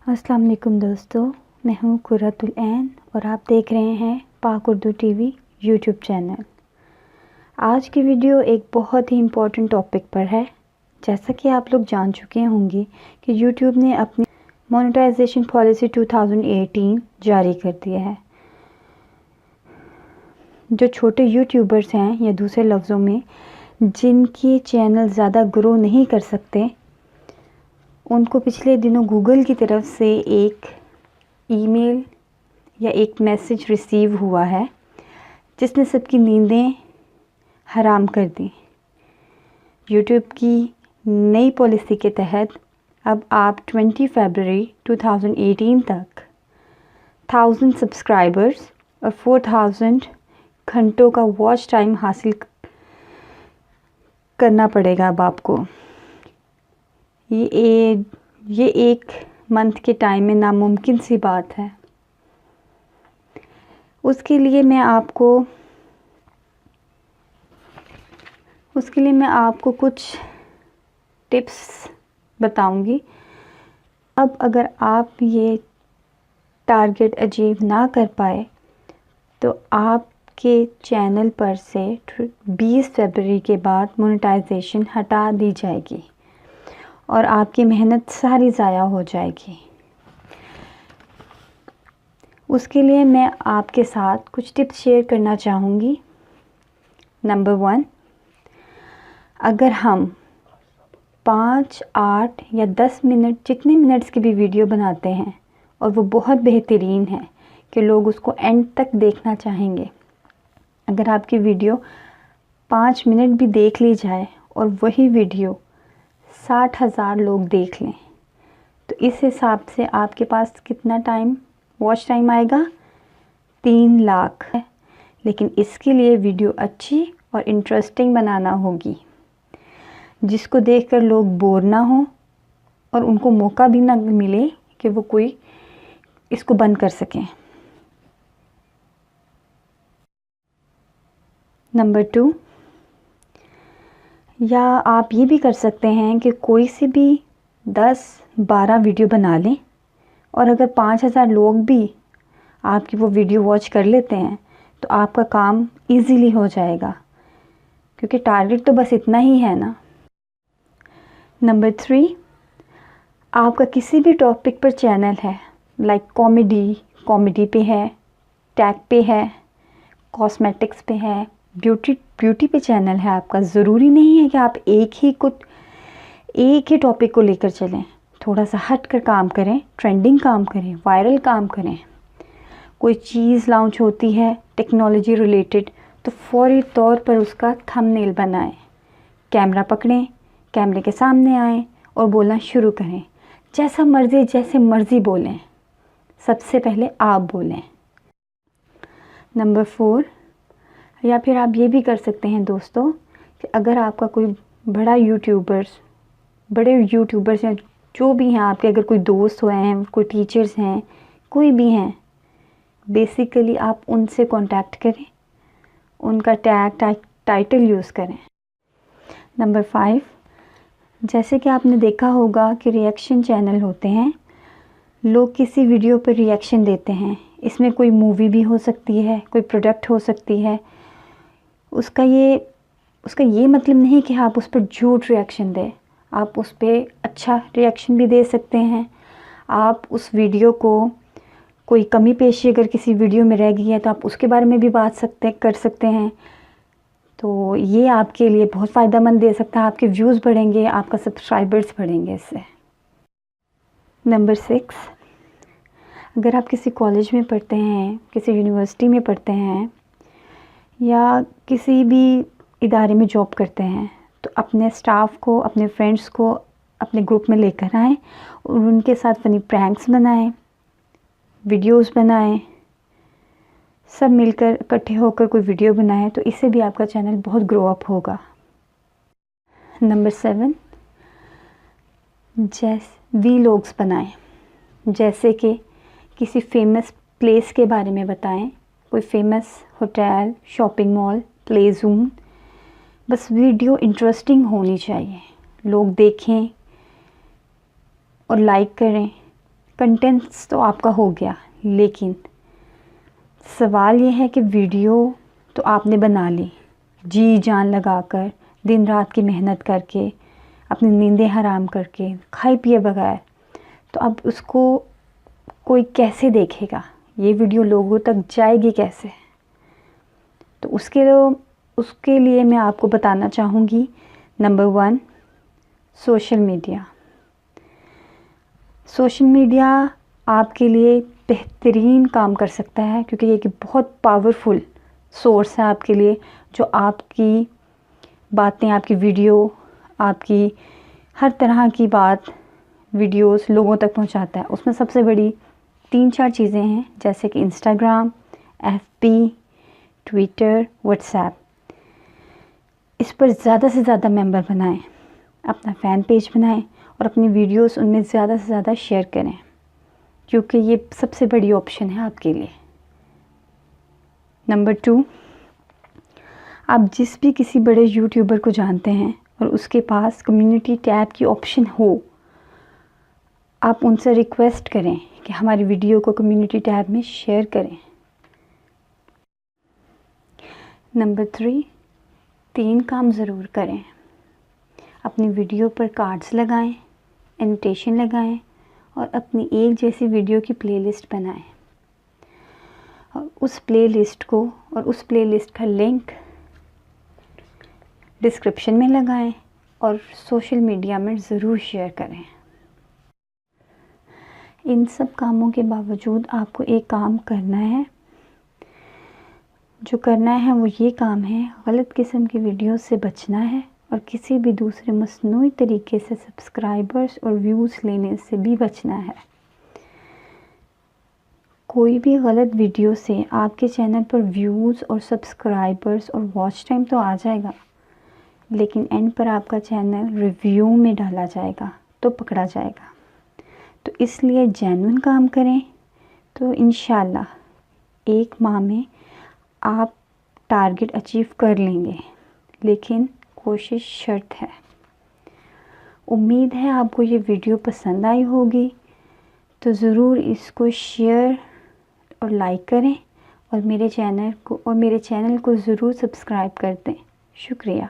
अस्सलाम वालेकुम दोस्तों, मैं हूँ कुर्रतुल ऐन और आप देख रहे हैं पाक उर्दू टीवी यूट्यूब चैनल। आज की वीडियो एक बहुत ही इम्पोर्टेंट टॉपिक पर है। जैसा कि आप लोग जान चुके होंगे कि यूट्यूब ने अपनी मोनेटाइजेशन पॉलिसी 2018 जारी कर दिया है। जो छोटे यूट्यूबर्स हैं या दूसरे लफ्ज़ों में जिनकी चैनल ज़्यादा ग्रो नहीं कर सकते, उनको पिछले दिनों गूगल की तरफ से एक ईमेल या एक मैसेज रिसीव हुआ है जिसने सबकी नींदें हराम कर दी। यूट्यूब की नई पॉलिसी के तहत अब आप 20 फरवरी 2018 तक 1000 सब्सक्राइबर्स और 4000 घंटों का वॉच टाइम हासिल करना पड़ेगा अब आपको। ये एक मंथ के टाइम में नामुमकिन सी बात है। उसके लिए मैं आपको कुछ टिप्स बताऊंगी। अब अगर आप ये टारगेट अचीव ना कर पाए तो आपके चैनल पर से 20 फरवरी के बाद मोनेटाइजेशन हटा दी जाएगी और आपकी मेहनत सारी ज़ाया हो जाएगी। उसके लिए मैं आपके साथ कुछ टिप्स शेयर करना चाहूँगी। नंबर 1, अगर हम 5, 8 या 10 मिनट जितने मिनट्स की भी वीडियो बनाते हैं और वो बहुत बेहतरीन है कि लोग उसको एंड तक देखना चाहेंगे, अगर आपकी वीडियो 5 मिनट भी देख ली जाए और वही वीडियो 60,000 लोग देख लें तो इस हिसाब से आपके पास कितना टाइम वॉच टाइम आएगा? 3 लाख। लेकिन इसके लिए वीडियो अच्छी और इंटरेस्टिंग बनाना होगी जिसको देखकर लोग बोर ना हो और उनको मौका भी ना मिले कि वो कोई इसको बंद कर सकें। नंबर 2, या आप ये भी कर सकते हैं कि कोई से भी 10-12 वीडियो बना लें और अगर 5000 लोग भी आपकी वो वीडियो वॉच कर लेते हैं तो आपका काम इजीली हो जाएगा, क्योंकि टारगेट तो बस इतना ही है ना। नंबर 3, आपका किसी भी टॉपिक पर चैनल है, लाइक कॉमेडी पे है, टैग पे है, कॉस्मेटिक्स पे है, ब्यूटी पे चैनल है आपका, ज़रूरी नहीं है कि आप एक ही टॉपिक को लेकर चलें। थोड़ा सा हट कर काम करें, ट्रेंडिंग काम करें, वायरल काम करें। कोई चीज़ लॉन्च होती है टेक्नोलॉजी रिलेटेड तो फौरी तौर पर उसका थंबनेल बनाएं, कैमरा पकड़ें, कैमरे के सामने आएं और बोलना शुरू करें। जैसे मर्ज़ी बोलें, सबसे पहले आप बोलें। नंबर 4, या फिर आप ये भी कर सकते हैं दोस्तों कि अगर आपका कोई बड़े यूट्यूबर्स हैं, जो भी हैं आपके, अगर कोई दोस्त हुए हैं, कोई टीचर्स हैं, कोई भी हैं, बेसिकली आप उनसे कांटेक्ट करें, उनका टैग टाइटल यूज़ करें। नंबर 5, जैसे कि आपने देखा होगा कि रिएक्शन चैनल होते हैं, लोग किसी वीडियो पर रिएक्शन देते हैं। इसमें कोई मूवी भी हो सकती है, कोई प्रोडक्ट हो सकती है। उसका ये मतलब नहीं कि आप उस पर झूठ रिएक्शन दें, आप उस पर अच्छा रिएक्शन भी दे सकते हैं। आप उस वीडियो को कोई कमी पेशी अगर किसी वीडियो में रह गई है तो आप उसके बारे में भी बात कर सकते हैं। तो ये आपके लिए बहुत फ़ायदेमंद दे सकता है, आपके व्यूज़ बढ़ेंगे, आपका सब्सक्राइबर्स बढ़ेंगे इससे। नंबर 6, अगर आप किसी कॉलेज में पढ़ते हैं, किसी यूनिवर्सिटी में पढ़ते हैं या किसी भी इदारे में जॉब करते हैं तो अपने स्टाफ को, अपने फ्रेंड्स को अपने ग्रुप में लेकर आएँ और उनके साथ फ़नी प्रैंक्स बनाएं, वीडियोस बनाएं, सब मिलकर इकट्ठे होकर कोई वीडियो बनाएं तो इससे भी आपका चैनल बहुत ग्रो अप होगा। नंबर 7, वीलॉग्स बनाएं, जैसे कि किसी फेमस प्लेस के बारे में बताएं, कोई famous hotel, shopping mall, play zone. बस वीडियो इंटरेस्टिंग होनी चाहिए, लोग देखें और लाइक करें, कंटेंट्स तो आपका हो गया, लेकिन सवाल ये है कि वीडियो तो आपने बना ली जी जान लगाकर, दिन रात की मेहनत करके, अपनी नींदें हराम करके, खाए पिए बगैर, तो अब उसको कोई कैसे देखेगा? ये वीडियो लोगों तक जाएगी कैसे? तो उसके लिए मैं आपको बताना चाहूँगी, number 1, social media. Social media आपके लिए बेहतरीन काम कर सकता है, क्योंकि ये एक बहुत पावरफुल सोर्स है आपके लिए, जो आपकी बातें, आपकी वीडियो, आपकी हर तरह की बात, वीडियोस लोगों तक पहुंचाता है। उसमें सबसे बड़ी 3-4 चीज़ें हैं, जैसे कि इंस्टाग्राम, एफबी, ट्विटर, व्हाट्सएप। इस पर ज़्यादा से ज़्यादा मेंबर बनाएं, अपना फ़ैन पेज बनाएं और अपनी वीडियोस उनमें ज़्यादा से ज़्यादा शेयर करें, क्योंकि ये सबसे बड़ी ऑप्शन है आपके लिए। नंबर 2, आप जिस भी किसी बड़े यूट्यूबर को जानते हैं और उसके पास कम्युनिटी टैब की ऑप्शन हो, आप उनसे रिक्वेस्ट करें कि हमारी वीडियो को कम्युनिटी टैब में शेयर करें। नंबर 3 काम ज़रूर करें। अपनी वीडियो पर कार्ड्स लगाएं, एनोटेशन लगाएं और अपनी एक जैसी वीडियो की प्लेलिस्ट बनाएं। और उस प्लेलिस्ट का लिंक डिस्क्रिप्शन में लगाएं और सोशल मीडिया में ज़रूर शेयर करें। इन सब कामों के बावजूद आपको एक काम करना है। जो करना है वो ये काम है, गलत किस्म की वीडियो से बचना है और किसी भी दूसरे मसनूई तरीके से सब्सक्राइबर्स और व्यूज़ लेने से भी बचना है। कोई भी गलत वीडियो से आपके चैनल पर व्यूज़ और सब्सक्राइबर्स और वॉच टाइम तो आ जाएगा, लेकिन एंड पर आपका चैनल रिव्यू में डाला जाएगा तो पकड़ा जाएगा। तो इसलिए जेन्युइन काम करें, तो इंशाल्लाह 1 माह में आप टारगेट अचीव कर लेंगे, लेकिन कोशिश शर्त है। उम्मीद है आपको ये वीडियो पसंद आई होगी, तो ज़रूर इसको शेयर और लाइक करें और मेरे चैनल को ज़रूर सब्सक्राइब कर दें। शुक्रिया।